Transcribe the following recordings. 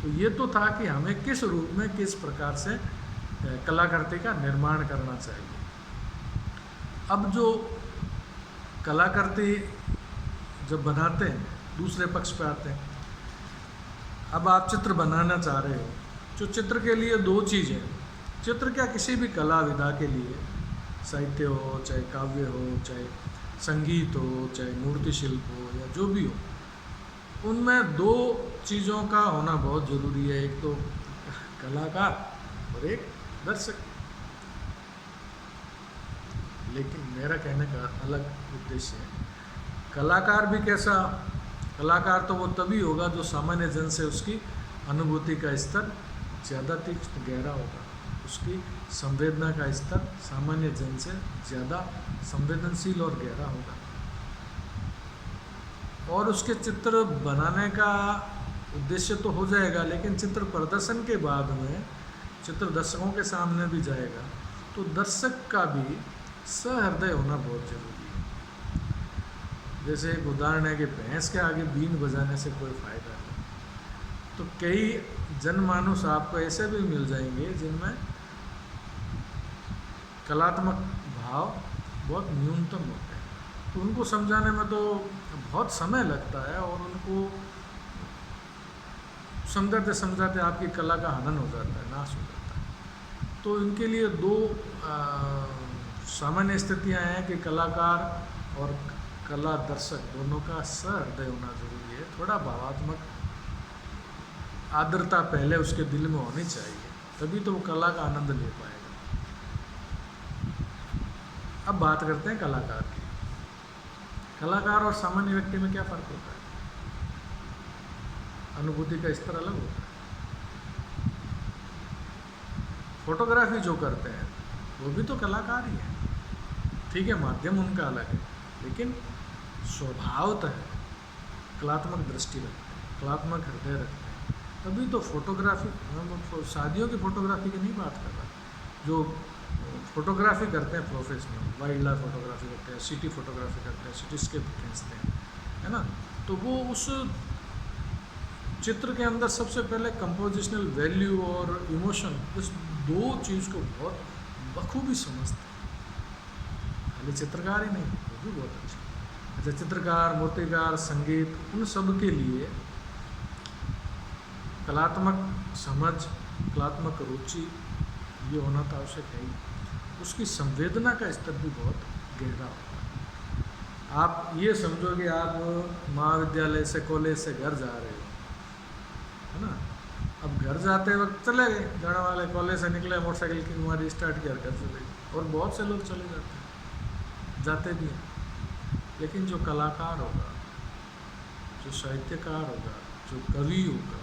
तो ये तो था कि हमें किस रूप में किस प्रकार से कलाकृति का निर्माण करना चाहिए। अब जो कलाकृति जब बनाते हैं दूसरे पक्ष पे आते हैं। अब आप चित्र बनाना चाह रहे हो, जो चित्र के लिए दो चीज़ें, चित्र क्या किसी भी कला विधा के लिए, साहित्य हो चाहे काव्य हो चाहे संगीत हो चाहे मूर्ति शिल्प हो या जो भी हो, उनमें दो चीज़ों का होना बहुत ज़रूरी है, एक तो कलाकार और एक दर्शक। लेकिन मेरा कहने का अलग उद्देश्य है। कलाकार भी कैसा? कलाकार तो वो तभी होगा जो सामान्य जन से उसकी अनुभूति का स्तर ज़्यादा तीक्ष्ण गहरा होगा, उसकी संवेदना का स्तर सामान्य जन से ज़्यादा संवेदनशील और गहरा होगा, और उसके चित्र बनाने का उद्देश्य तो हो जाएगा, लेकिन चित्र प्रदर्शन के बाद में चित्र दर्शकों के सामने भी जाएगा, तो दर्शक का भी सहृदय होना बहुत जरूरी है। जैसे एक उदाहरण है कि भैंस के आगे बीन बजाने से कोई फायदा नहीं, तो कई जनमानुस आपको ऐसे भी मिल जाएंगे जिनमें कलात्मक भाव बहुत न्यूनतम होते हैं, तो उनको समझाने में तो बहुत समय लगता है, और उनको समझाते समझाते आपकी कला का हनन हो जाता है, नाश हो जाता है। तो इनके लिए दो सामान्य स्थितियां हैं कि कलाकार और कला दर्शक दोनों का सहृदय होना जरूरी है। थोड़ा भावात्मक आर्द्रता पहले उसके दिल में होनी चाहिए, तभी तो वो कला का आनंद ले पाएगा। अब बात करते हैं कलाकार की। कलाकार और सामान्य व्यक्ति में क्या फ़र्क होता है? अनुभूति का स्तर अलग होता है। फोटोग्राफी जो करते हैं वो भी तो कलाकार ही है, ठीक है, माध्यम उनका अलग है, लेकिन स्वभावतः कलात्मक दृष्टि रखते हैं, कलात्मक हृदय रखते हैं। तभी तो फोटोग्राफी, हम शादियों की फोटोग्राफी की नहीं बात कर रहा, जो फोटोग्राफी करते हैं प्रोफेशनल, वाइल्ड लाइफ फोटोग्राफी करते हैं, सिटी फोटोग्राफी करते हैं, सिटीस्केप खींचते हैं, है ना, तो वो उस चित्र के अंदर सबसे पहले कंपोजिशनल वैल्यू और इमोशन, इस दो चीज़ को बहुत बखूबी समझते हैं। खाली चित्रकार ही नहीं, वो भी बहुत अच्छा। चित्रकार, मूर्तिकार, संगीत, उन सब के लिए कलात्मक समझ, कलात्मक रुचि ये होना तो आवश्यक है ही। उसकी संवेदना का स्तर भी बहुत गहरा होता है। आप ये समझो कि आप महाविद्यालय से, कॉलेज से घर जा रहे हो, है ना, अब घर जाते वक्त चले गए, जाने वाले कॉलेज से निकले, मोटरसाइकिल की हमारी स्टार्ट किया, घर चले गए, और बहुत से लोग चले जाते हैं, जाते भी हैं। लेकिन जो कलाकार होगा, जो साहित्यकार होगा, जो कवि होगा,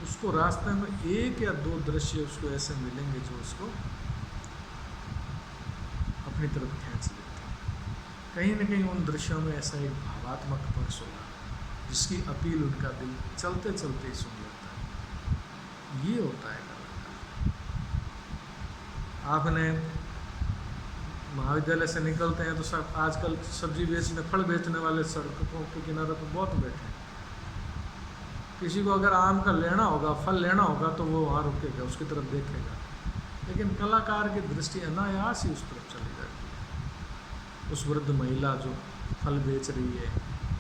उसको रास्ते में एक या दो दृश्य उसको ऐसे मिलेंगे जो उसको अपनी तरफ खींच लेते हैं। कहीं न कहीं उन दृश्यों में ऐसा एक भावात्मक पक्ष होगा जिसकी अपील उनका दिल चलते चलते ही सुन लेता है। ये होता है कलाकार। आपने महाविद्यालय से निकलते हैं तो सब आजकल सब्जी बेचने, फल बेचने वाले सड़कों के किनारे पर बहुत बैठे हैं। किसी को अगर आम का लेना होगा, फल लेना होगा, तो वो वहाँ रुकेगा, उसकी तरफ देखेगा, लेकिन कलाकार की दृष्टि अनायास ही उस तरफ चली जाती है। उस वृद्ध महिला जो फल बेच रही है,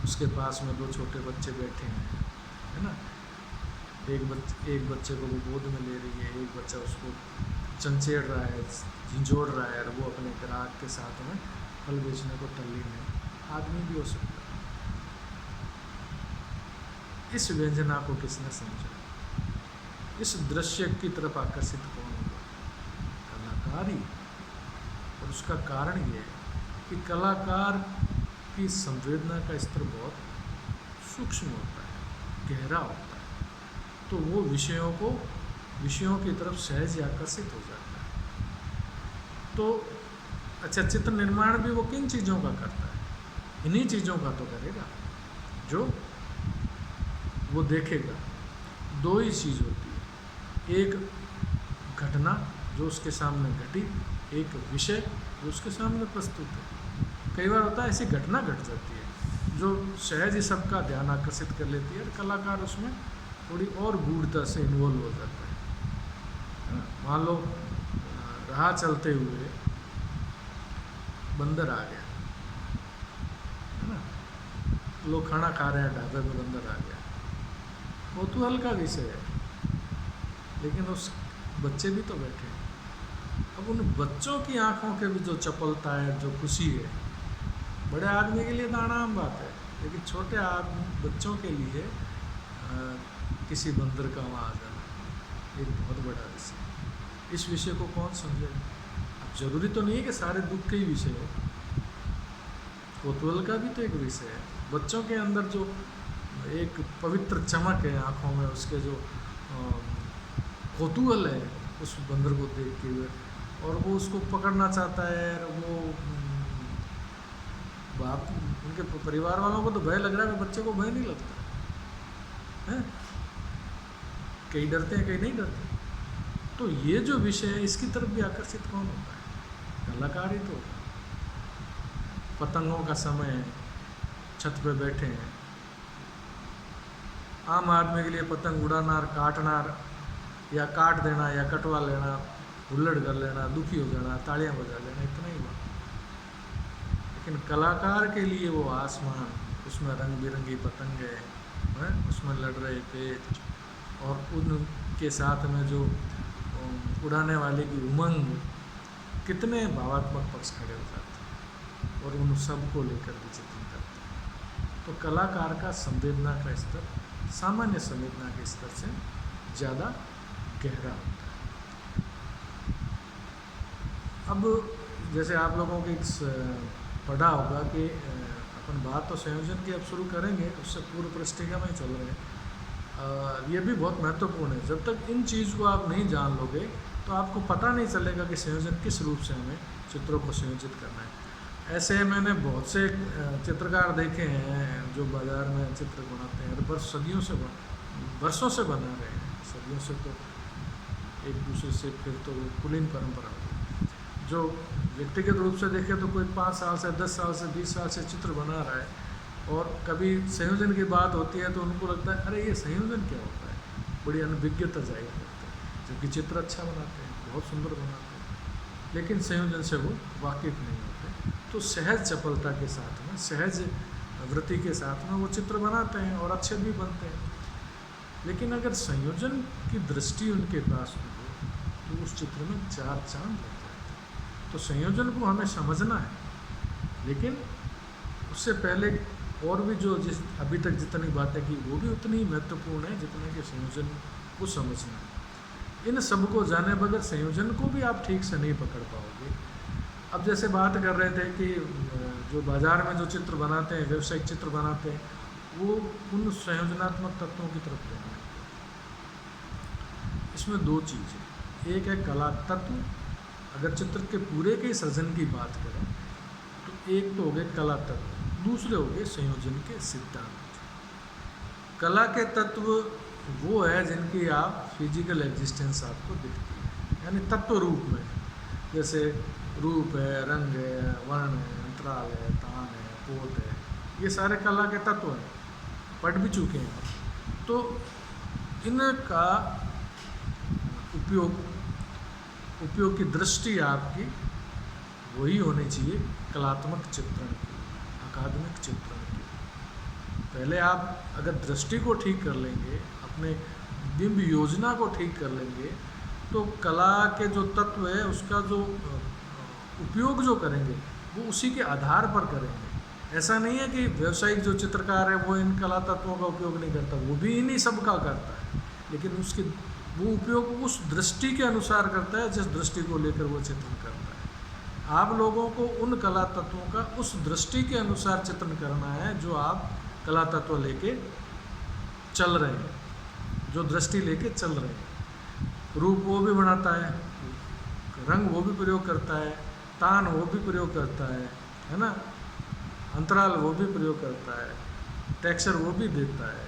उसके पास में दो छोटे बच्चे बैठे हैं, है ना, एक बच्चे को वो गोद में ले रही है, एक बच्चा उसको चंचेड़ रहा है, झिंझोड़ रहा है, और वो अपने ग्राहक के साथ में फल बेचने को तल्लीन है। आदमी भी हो सकता है। इस व्यंजना को किसने समझा? इस दृश्य की तरफ आकर्षित कौन हुआ? कलाकार ही। और उसका कारण ये है कि कलाकार की संवेदना का स्तर बहुत सूक्ष्म होता है, गहरा होता है, तो वो विषयों की तरफ सहज ही आकर्षित हो जाता है। तो अच्छा, चित्र निर्माण भी वो किन चीज़ों का करता है? इन्हीं चीज़ों का तो करेगा जो वो देखेगा। दो ही चीज़ होती है, एक घटना जो उसके सामने घटी, एक विषय जो उसके सामने प्रस्तुत है। कई बार होता है ऐसी घटना घट जाती है जो सहज ही सबका ध्यान आकर्षित कर लेती है, और कलाकार उसमें थोड़ी और गूढ़ता से इन्वॉल्व हो जाता है ना। मान लो राह चलते हुए बंदर आ गया, है ना, लोग खाना खा रहे हैं, ढाबे पे बंदर आ गया, कौतूहल का विषय है, लेकिन उस बच्चे भी तो बैठे हैं। अब उन बच्चों की आंखों के भी जो चपलता है, जो खुशी है, बड़े आदमी के लिए तो आम बात है, लेकिन छोटे आदमी बच्चों के लिए किसी बंदर का वहाँ आ जाना एक बहुत बड़ा विषय। इस विषय को कौन समझेगा? अब जरूरी तो नहीं है कि सारे दुख के ही विषय हो, कौतूहल का भी तो एक विषय है। बच्चों के अंदर जो एक पवित्र चमक है आँखों में, उसके जो कौतूहल है उस बंदर को देख के हुए, और वो उसको पकड़ना चाहता है, और वो बाप उनके परिवार वालों को तो भय लग रहा है, बच्चे को भय नहीं लगता है। कई डरते हैं, कई नहीं डरते। तो ये जो विषय है, इसकी तरफ भी आकर्षित कौन होता है? कलाकार ही तो होता है। पतंगों का समय है, छत पे बैठे हैं, आम आदमी के लिए पतंग उड़ाना, काटना, या काट देना, या कटवा लेना, हुल्लड़ कर लेना, दुखी हो जाना, तालियां बजा लेना, इतना ही बात। लेकिन कलाकार के लिए वो आसमान, उसमें रंग बिरंगी पतंगे हैं, उसमें लड़ रहे पेच, और उनके साथ में जो उड़ाने वाले की उमंग, कितने भावात्मक पक्ष खड़े हो जाते हैं, और उन सबको लेकर भी चित्रण करते हैं। तो कलाकार का संवेदना का स्तर सामान्य संवेदना के स्तर से ज़्यादा गहरा होता है। अब जैसे आप लोगों के पढ़ा होगा कि अपन बात तो संयोजन की अब शुरू करेंगे, उससे पूर्व पृष्ठिका में ही चल रहे हैं। ये भी बहुत महत्वपूर्ण है। जब तक इन चीज़ को आप नहीं जान लोगे तो आपको पता नहीं चलेगा कि संयोजन किस रूप से हमें चित्रों को संयोजित करना है। ऐसे मैंने बहुत से चित्रकार देखे हैं जो बाज़ार में चित्र बनाते हैं, और वर्षों से बना रहे हैं, सदियों से, तो एक दूसरे से फिर तो कुलीन परंपरा होती है। जो व्यक्तिगत रूप से देखे तो कोई 5 साल से, 10 साल से, 20 साल से चित्र बना रहा है, और कभी संयोजन की बात होती है तो उनको लगता है अरे ये संयोजन क्या होता है, बड़ी अनभिज्ञता जाहिर करते हैं, जबकि चित्र अच्छा बनाते हैं, बहुत सुंदर बनाते हैं, लेकिन संयोजन से वो वाकिफ नहीं होते। तो सहज चपलता के साथ में, सहज वृत्ति के साथ में वो चित्र बनाते हैं, और अच्छे भी बनते हैं। लेकिन अगर संयोजन की दृष्टि उनके पास हो तो उस चित्र में 4 चांद लग जाते हैं। तो संयोजन को हमें समझना है, लेकिन उससे पहले और भी जो अभी तक जितनी बातें की वो भी उतनी महत्वपूर्ण है जितने कि संयोजन को समझना है। इन सब को जाने बगैर संयोजन को भी आप ठीक से नहीं पकड़ पाओगे। अब जैसे बात कर रहे थे कि जो बाज़ार में जो चित्र बनाते हैं, व्यावसायिक चित्र बनाते हैं, वो उन संयोजनात्मक तत्वों की तरफ लेना है। इसमें 2 चीज़ें, एक है कला तत्व। अगर चित्र के पूरे के सृजन की बात करें तो एक तो हो गए कला तत्व, दूसरे हो गए संयोजन के सिद्धांत। कला के तत्व वो है जिनकी आप फिजिकल एग्जिस्टेंस आपको दिखती है, यानी तत्व रूप में, जैसे रूप है, रंग है, वर्ण है, अंतराल है, तान है, पोत है, ये सारे कला के तत्व हैं, पढ़ भी चुके हैं। तो इनका उपयोग की दृष्टि आपकी वही होनी चाहिए कलात्मक चित्रण की, अकादमिक चित्रण की। पहले आप अगर दृष्टि को ठीक कर लेंगे, अपने बिंब योजना को ठीक कर लेंगे, तो कला के जो तत्व है उसका जो उपयोग जो करेंगे वो उसी के आधार पर करेंगे। ऐसा नहीं है कि व्यावसायिक जो चित्रकार है वो इन कला तत्वों का उपयोग नहीं करता, वो भी इन्हीं सब का करता है, लेकिन उसके वो उपयोग उस दृष्टि के अनुसार करता है जिस दृष्टि को लेकर वो चित्रण करता है। आप लोगों को उन कला तत्वों का उस दृष्टि के अनुसार चित्रण करना है जो आप कला तत्व लेके चल रहे हैं, जो दृष्टि लेके चल रहे हैं। रूप वो भी बनाता है, रंग वो भी प्रयोग करता है, तान वो भी प्रयोग करता है ना, अंतराल वो भी प्रयोग करता है, टेक्सचर वो भी देता है,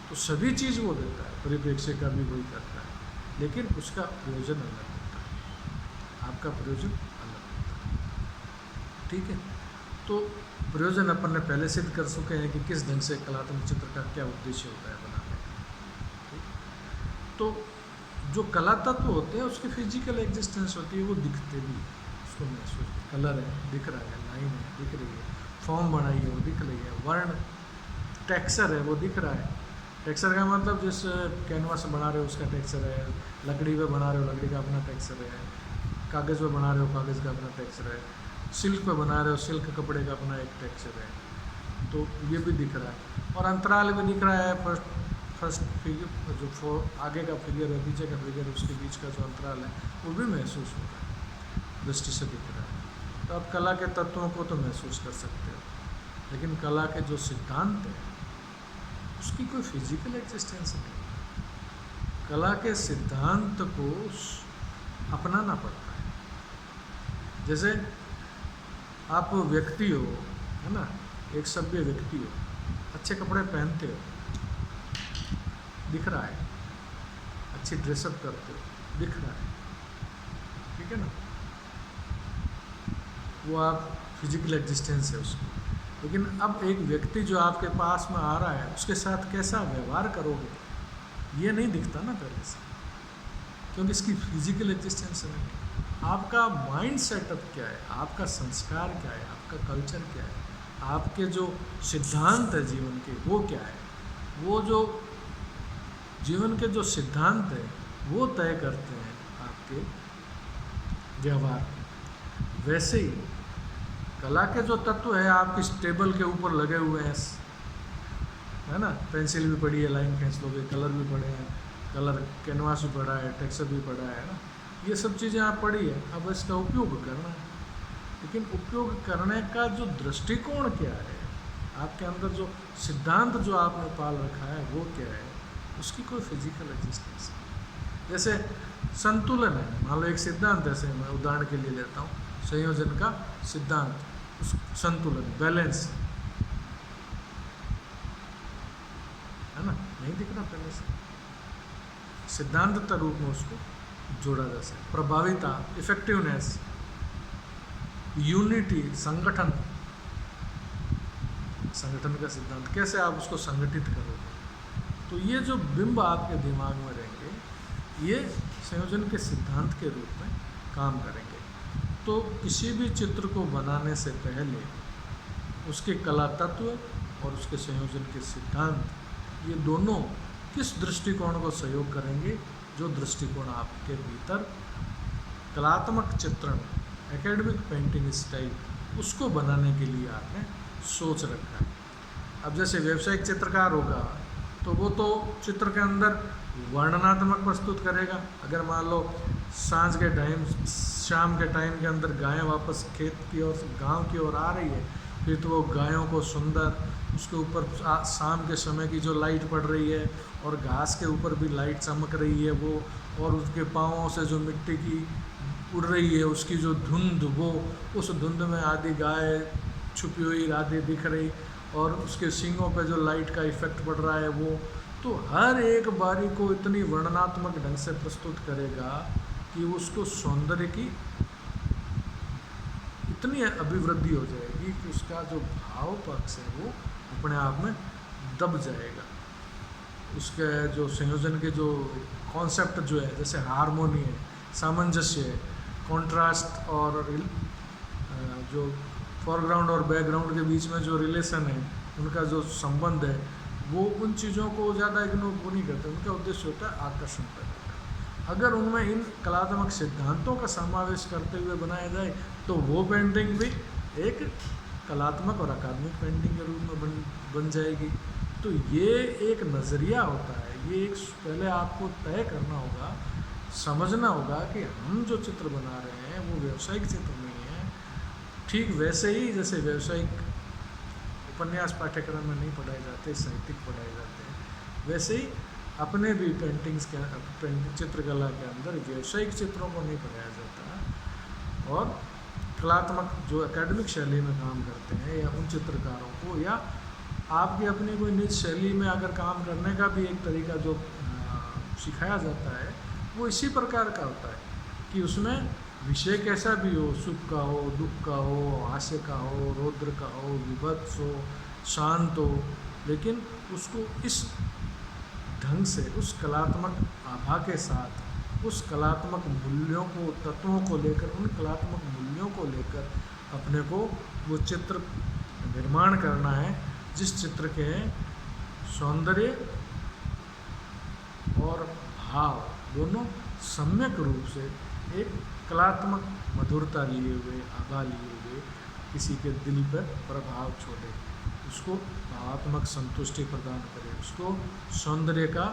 तो सभी चीज़ वो देता है, परिप्रेक्ष्य का भी वही करता है, लेकिन उसका प्रयोजन अलग होता है, आपका प्रयोजन अलग होता है। ठीक है, तो प्रयोजन अपन ने पहले सिद्ध कर चुके हैं कि किस ढंग से कलात्मक चित्र का क्या उद्देश्य होता है बनाने का। ठीक? तो जो कला तत्व होते हैं उसकी फिजिकल एग्जिस्टेंस होती है, वो दिखते भी है, उसको महसूस, कलर है दिख रहा है, लाइन है दिख रही है, फॉर्म बनाई है वो दिख रही है, वर्ण टेक्सचर है वो दिख रहा है। टेक्सचर का मतलब जिस कैनवास बना रहे हो उसका टेक्सचर है, लकड़ी पे बना रहे हो लकड़ी का अपना टेक्सचर है, कागज़ पे बना रहे हो कागज़ का अपना टेक्सचर है, सिल्क पे बना रहे हो सिल्क कपड़े का अपना एक टेक्सचर है। तो ये भी दिख रहा है और अंतराल भी दिख रहा है। फर्स्ट फिगर जो आगे का फिगर है पीछे का फिगर, उसके बीच का जो अंतराल है वो भी महसूस हो रहा है, दृष्टि से दिख रहा है। तो आप कला के तत्वों को तो महसूस कर सकते हो, लेकिन कला के जो सिद्धांत है उसकी कोई फिजिकल एग्जिस्टेंस नहीं। कला के सिद्धांत को अपनाना पड़ता है। जैसे आप व्यक्ति हो, है ना, एक सभ्य व्यक्ति हो, अच्छे कपड़े पहनते हो दिख रहा है, अच्छी ड्रेसअप करते हो दिख रहा है, ठीक है ना, वो आप फिजिकल एग्जिस्टेंस है उसकी। लेकिन अब एक व्यक्ति जो आपके पास में आ रहा है उसके साथ कैसा व्यवहार करोगे ये नहीं दिखता ना पहले से, क्योंकि इसकी फिजिकल एग्जिस्टेंस नहीं है। आपका माइंड सेटअप क्या है, आपका संस्कार क्या है, आपका कल्चर क्या है, आपके जो सिद्धांत है जीवन के वो क्या है, वो जो जीवन के जो सिद्धांत है वो तय करते हैं आपके व्यवहार। वैसे ही कला के जो तत्व है आपकी टेबल के ऊपर लगे हुए हैं, है ना, पेंसिल भी पड़ी है, लाइन खींच लोगे, कलर भी पड़े हैं, कलर कैनवास भी पड़ा है, टेक्सचर भी पड़ा है ना, ये सब चीज़ें आप पढ़ी है, अब इसका उपयोग करना है। लेकिन उपयोग करने का जो दृष्टिकोण क्या है, आपके अंदर जो सिद्धांत जो आपने पाल रखा है वो क्या है, उसकी कोई फिजिकल एग्जिस्टेंस नहीं। जैसे संतुलन है, मान लो एक सिद्धांत, ऐसे मैं उदाहरण के लिए लेता हूँ, संयोजन का सिद्धांत, उस संतुलन बैलेंस है ना, नहीं दिख रहा पहले से, सिद्धांत रूप में उसको जोड़ा जा सकता। प्रभाविता, इफेक्टिवनेस, यूनिटी, संगठन, संगठन का सिद्धांत, कैसे आप उसको संगठित करोगे। तो ये जो बिंब आपके दिमाग में रहेंगे ये संयोजन के सिद्धांत के रूप में काम करेंगे। तो किसी भी चित्र को बनाने से पहले उसके कला तत्व और उसके संयोजन के सिद्धांत, ये दोनों किस दृष्टिकोण को सहयोग करेंगे, जो दृष्टिकोण आपके भीतर कलात्मक चित्रण, एकेडमिक पेंटिंग स्टाइल, उसको बनाने के लिए आपने सोच रखा है। अब जैसे व्यावसायिक चित्रकार होगा तो वो तो चित्र के अंदर वर्णनात्मक प्रस्तुत करेगा। अगर मान लो सांझ के टाइम, शाम के टाइम के अंदर गायें वापस खेत की ओर, गांव की ओर आ रही है, फिर तो वो गायों को सुंदर, उसके ऊपर शाम के समय की जो लाइट पड़ रही है और घास के ऊपर भी लाइट चमक रही है वो, और उसके पाँवों से जो मिट्टी की उड़ रही है उसकी जो धुंध, वो उस धुंध में आधी गाय छुपी हुई आधी दिख रही, और उसके सींगों पे जो लाइट का इफेक्ट पड़ रहा है वो, तो हर एक बारी को इतनी वर्णनात्मक ढंग से प्रस्तुत करेगा कि उसको सौंदर्य की इतनी अभिवृद्धि हो जाएगी कि उसका जो भाव पक्ष है वो अपने आप में दब जाएगा। उसके जो संयोजन के जो कॉन्सेप्ट जो है, जैसे हार्मोनी है, सामंजस्य है, कॉन्ट्रास्ट, और जो फॉरग्राउंड और बैकग्राउंड के बीच में जो रिलेशन है, उनका जो संबंध है, वो उन चीज़ों को ज़्यादा इग्नोर वो नहीं करते। उनका उद्देश्य होता है आकर्षण पैदा करना। अगर उनमें इन कलात्मक सिद्धांतों का समावेश करते हुए बनाया जाए तो वो पेंटिंग भी एक कलात्मक और अकादमिक पेंटिंग के रूप में बन जाएगी। तो ये एक नज़रिया होता है, ये एक पहले आपको तय करना होगा, समझना होगा कि हम जो चित्र बना रहे हैं वो व्यावसायिक चित्र नहीं है। ठीक वैसे ही जैसे व्यावसायिक उपन्यास पाठ्यक्रम में नहीं पढ़ाए जाते, साहित्यिक पढ़ाए जाते हैं, वैसे ही अपने भी पेंटिंग्स के चित्रकला के अंदर व्यावसायिक चित्रों को नहीं पढ़ाया जाता। और कलात्मक जो एकेडमिक शैली में काम करते हैं या उन चित्रकारों को, या आपकी अपनी कोई निज शैली में अगर काम करने का भी एक तरीका जो सिखाया जाता है वो इसी प्रकार का होता है कि उसमें विषय कैसा भी हो, सुख का हो, दुख का हो, हास्य का हो, रौद्र का हो, विभत्स हो, शांत हो, लेकिन उसको इस ढंग से, उस कलात्मक आभा के साथ, उस कलात्मक मूल्यों को, तत्वों को लेकर, उन कलात्मक मूल्यों को लेकर अपने को वो चित्र निर्माण करना है, जिस चित्र के सौंदर्य और भाव दोनों सम्यक रूप से एक कलात्मक मधुरता लिए हुए, आभा लिए हुए किसी के दिल पर प्रभाव छोड़े, उसको भावात्मक संतुष्टि प्रदान करे, उसको सौंदर्य का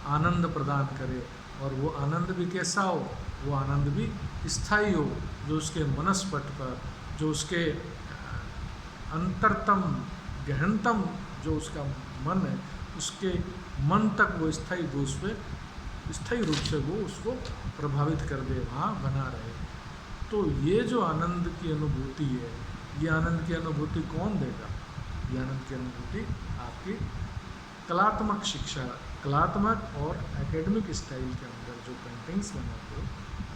आनंद प्रदान करे, और वो आनंद भी कैसा हो, वो आनंद भी स्थायी हो, जो उसके मनस्पट पर, जो उसके अंतरतम गहनतम जो उसका मन है, उसके मन तक वो स्थायी रूप से वो उसको प्रभावित कर दे, वहाँ बना रहे। तो ये जो आनंद की अनुभूति है, ये आनंद की अनुभूति कौन देगा? ये आनंद की अनुभूति आपकी कलात्मक शिक्षा, कलात्मक और एकेडमिक स्टाइल के अंदर जो पेंटिंग्स बनाते हो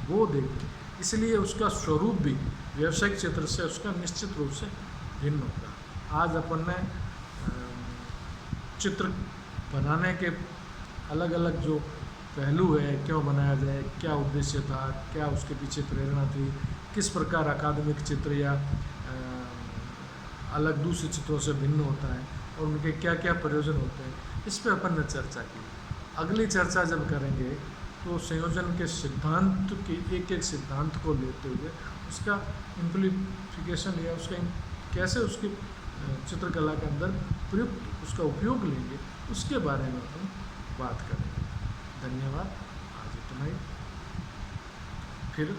वो देगी। इसलिए उसका स्वरूप भी व्यावसायिक चित्र से उसका निश्चित रूप से भिन्न होगा। आज अपन ने चित्र बनाने के अलग अलग जो पहलू है, क्यों बनाया जाए, क्या उद्देश्य था, क्या उसके पीछे प्रेरणा थी, किस प्रकार अकादमिक चित्र या अलग दूसरे चित्रों से भिन्न होता है और उनके क्या क्या प्रयोजन होते हैं, इस पे अपन ने चर्चा की। अगली चर्चा जब करेंगे तो संयोजन के सिद्धांत के एक एक सिद्धांत को लेते हुए उसका इम्प्लीफिकेशन या उसका कैसे उसकी चित्रकला के अंदर प्रयुक्त उसका उपयोग लेंगे, उसके बारे में अपन बात करेंगे। धन्यवाद, आज इतना ही। फिर